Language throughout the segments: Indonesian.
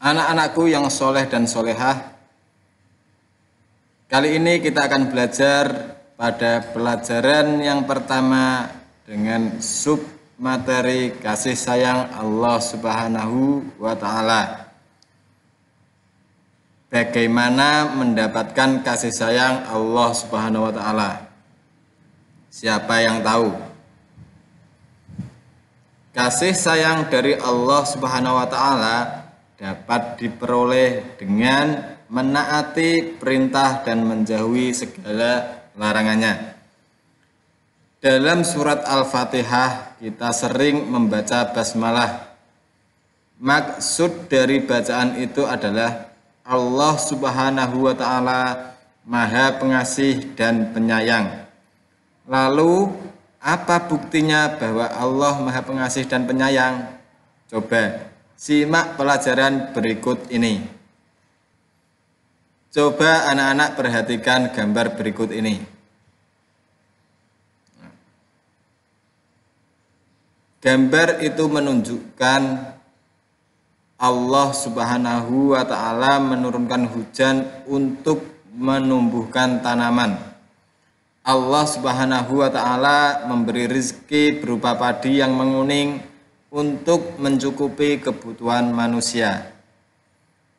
Anak-anakku yang soleh dan solehah, kali ini kita akan belajar pada pelajaran yang pertama dengan sub materi kasih sayang Allah Subhanahu wa Ta'ala. Bagaimana mendapatkan kasih sayang Allah Subhanahu wa Ta'ala? Siapa yang tahu? Kasih sayang dari Allah Subhanahu wa Ta'ala dapat diperoleh dengan menaati perintah dan menjauhi segala larangannya. Dalam surat Al-Fatihah kita sering membaca basmalah. Maksud dari bacaan itu adalah Allah Subhanahu wa Ta'ala Maha Pengasih dan Penyayang. Lalu apa buktinya bahwa Allah Maha Pengasih dan Penyayang? Coba simak pelajaran berikut ini. Coba anak-anak perhatikan gambar berikut ini. Gambar itu menunjukkan Allah Subhanahu wa Ta'ala menurunkan hujan untuk menumbuhkan tanaman. Allah Subhanahu wa Ta'ala memberi rezeki berupa padi yang menguning untuk mencukupi kebutuhan manusia.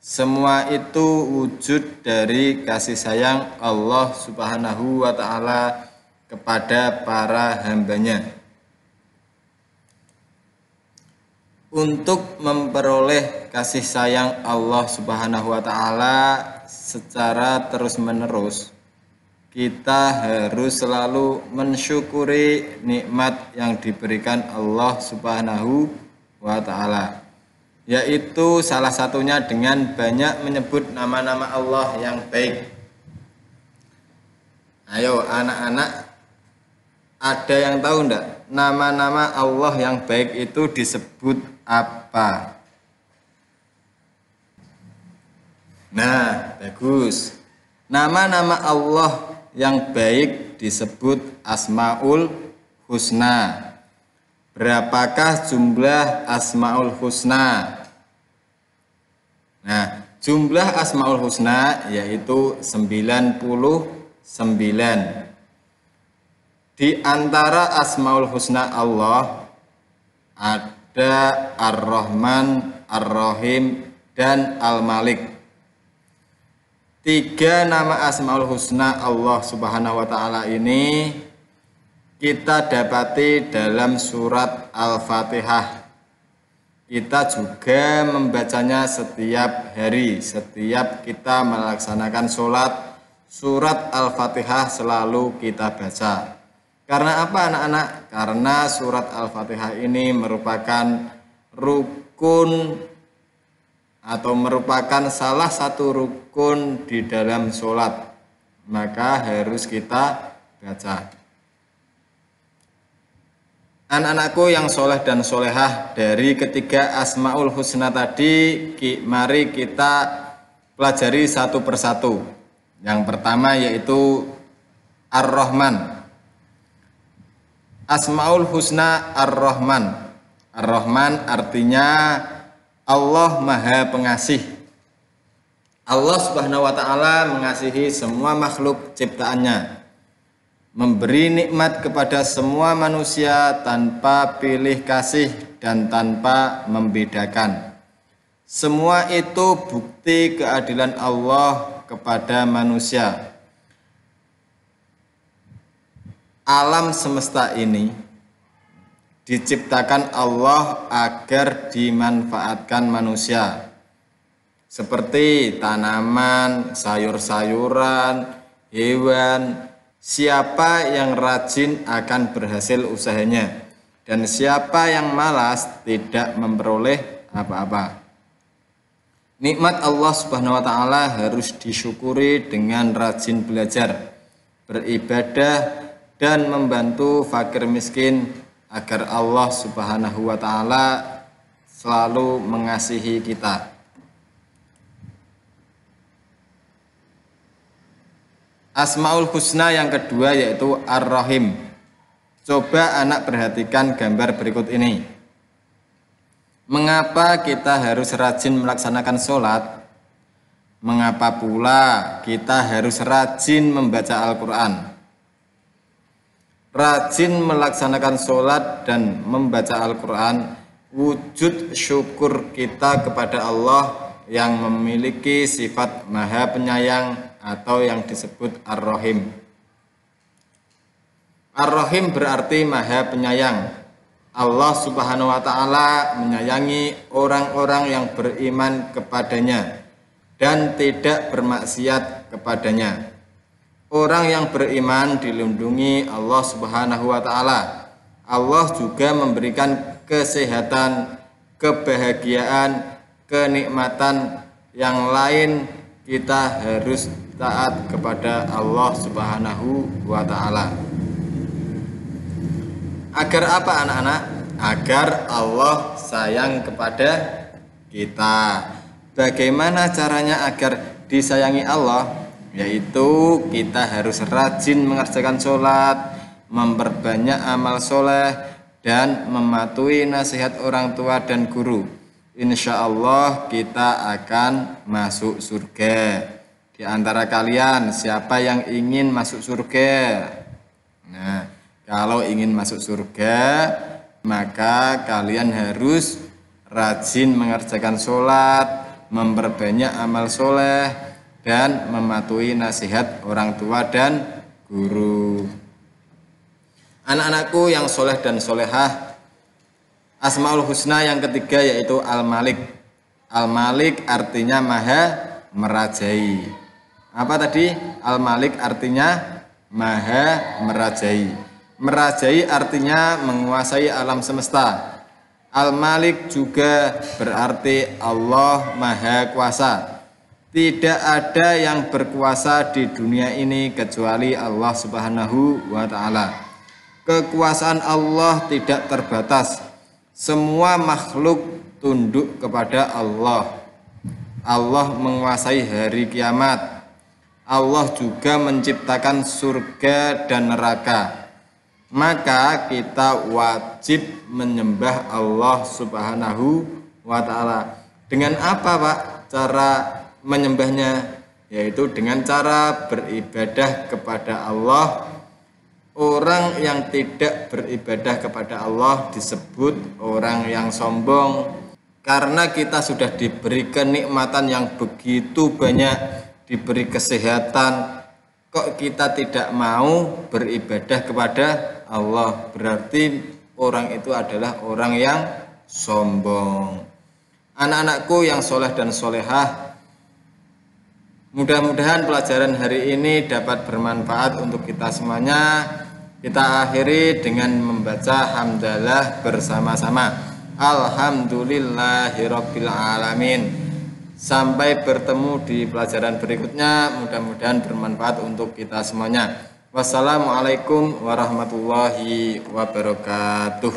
Semua itu wujud dari kasih sayang Allah Subhanahu wa Ta'ala kepada para hambanya. Untuk memperoleh kasih sayang Allah Subhanahu wa Ta'ala secara terus-menerus, kita harus selalu mensyukuri nikmat yang diberikan Allah Subhanahu wa Ta'ala, yaitu salah satunya dengan banyak menyebut nama-nama Allah yang baik. Ayo anak-anak, ada yang tahu enggak nama-nama Allah yang baik itu disebut apa? Nah, bagus. Nama-nama Allah yang baik disebut Asmaul Husna. Berapakah jumlah Asmaul Husna? Nah, jumlah Asmaul Husna yaitu 99. Di antara Asmaul Husna Allah ada Ar-Rahman, Ar-Rahim, dan Al-Malik. 3 nama Asmaul Husna Allah Subhanahu wa Ta'ala ini kita dapati dalam surat Al-Fatihah. Kita juga membacanya setiap hari, setiap kita melaksanakan sholat, surat Al-Fatihah selalu kita baca. Karena apa anak-anak? Karena surat Al-Fatihah ini merupakan rukun atau merupakan salah satu rukun di dalam sholat, maka harus kita baca. Anak-anakku yang soleh dan solehah, dari ketiga Asmaul Husna tadi, mari kita pelajari satu persatu. Yang pertama yaitu Ar-Rahman. Asmaul Husna Ar-Rahman. Ar-Rahman artinya Allah Maha Pengasih. Allah Subhanahu wa Ta'ala mengasihi semua makhluk ciptaannya, memberi nikmat kepada semua manusia tanpa pilih kasih dan tanpa membedakan. Semua itu bukti keadilan Allah kepada manusia. Alam semesta ini diciptakan Allah agar dimanfaatkan manusia, seperti tanaman, sayur-sayuran, hewan. Siapa yang rajin akan berhasil usahanya, dan siapa yang malas tidak memperoleh apa-apa. Nikmat Allah Subhanahu wa Ta'ala harus disyukuri dengan rajin belajar, beribadah, dan membantu fakir miskin agar Allah Subhanahu wa Ta'ala selalu mengasihi kita. Asmaul Husna yang kedua yaitu Ar-Rahim. Coba anak perhatikan gambar berikut ini. Mengapa kita harus rajin melaksanakan sholat? Mengapa pula kita harus rajin membaca Al-Quran? Rajin melaksanakan sholat dan membaca Al-Quran wujud syukur kita kepada Allah yang memiliki sifat Maha Penyayang atau yang disebut Ar-Rahim. Ar-Rahim berarti Maha Penyayang. Allah Subhanahu wa Ta'ala menyayangi orang-orang yang beriman kepadanya dan tidak bermaksiat kepadanya. Orang yang beriman dilindungi Allah Subhanahu wa Ta'ala. Allah juga memberikan kesehatan, kebahagiaan, kenikmatan yang lain. Kita harus taat kepada Allah Subhanahu wa Ta'ala. Agar apa anak-anak? Agar Allah sayang kepada kita. Bagaimana caranya agar disayangi Allah? Yaitu kita harus rajin mengerjakan sholat, memperbanyak amal soleh, dan mematuhi nasihat orang tua dan guru. Insya Allah kita akan masuk surga. Di antara kalian siapa yang ingin masuk surga? Nah, kalau ingin masuk surga, maka kalian harus rajin mengerjakan sholat, memperbanyak amal soleh, dan mematuhi nasihat orang tua dan guru. Anak-anakku yang soleh dan solehah, Asmaul Husna yang ketiga yaitu Al-Malik. Al-Malik artinya maha merajai. Apa tadi? Al-Malik artinya maha merajai. Merajai artinya menguasai alam semesta. Al-Malik juga berarti Allah Maha Kuasa. Tidak ada yang berkuasa di dunia ini kecuali Allah Subhanahu wa Ta'ala. Kekuasaan Allah tidak terbatas. Semua makhluk tunduk kepada Allah. Allah menguasai hari kiamat. Allah juga menciptakan surga dan neraka. Maka kita wajib menyembah Allah Subhanahu wa Ta'ala. Dengan apa, Pak? Cara menyembahnya yaitu dengan cara beribadah kepada Allah. Orang yang tidak beribadah kepada Allah disebut orang yang sombong. Karena kita sudah diberi kenikmatan yang begitu banyak, diberi kesehatan, kok kita tidak mau beribadah kepada Allah, berarti orang itu adalah orang yang sombong. Anak-anakku yang soleh dan solehah, mudah-mudahan pelajaran hari ini dapat bermanfaat untuk kita semuanya. Kita akhiri dengan membaca hamdalah bersama-sama. Alhamdulillahirabbil alamin. Sampai bertemu di pelajaran berikutnya, mudah-mudahan bermanfaat untuk kita semuanya. Wassalamualaikum warahmatullahi wabarakatuh.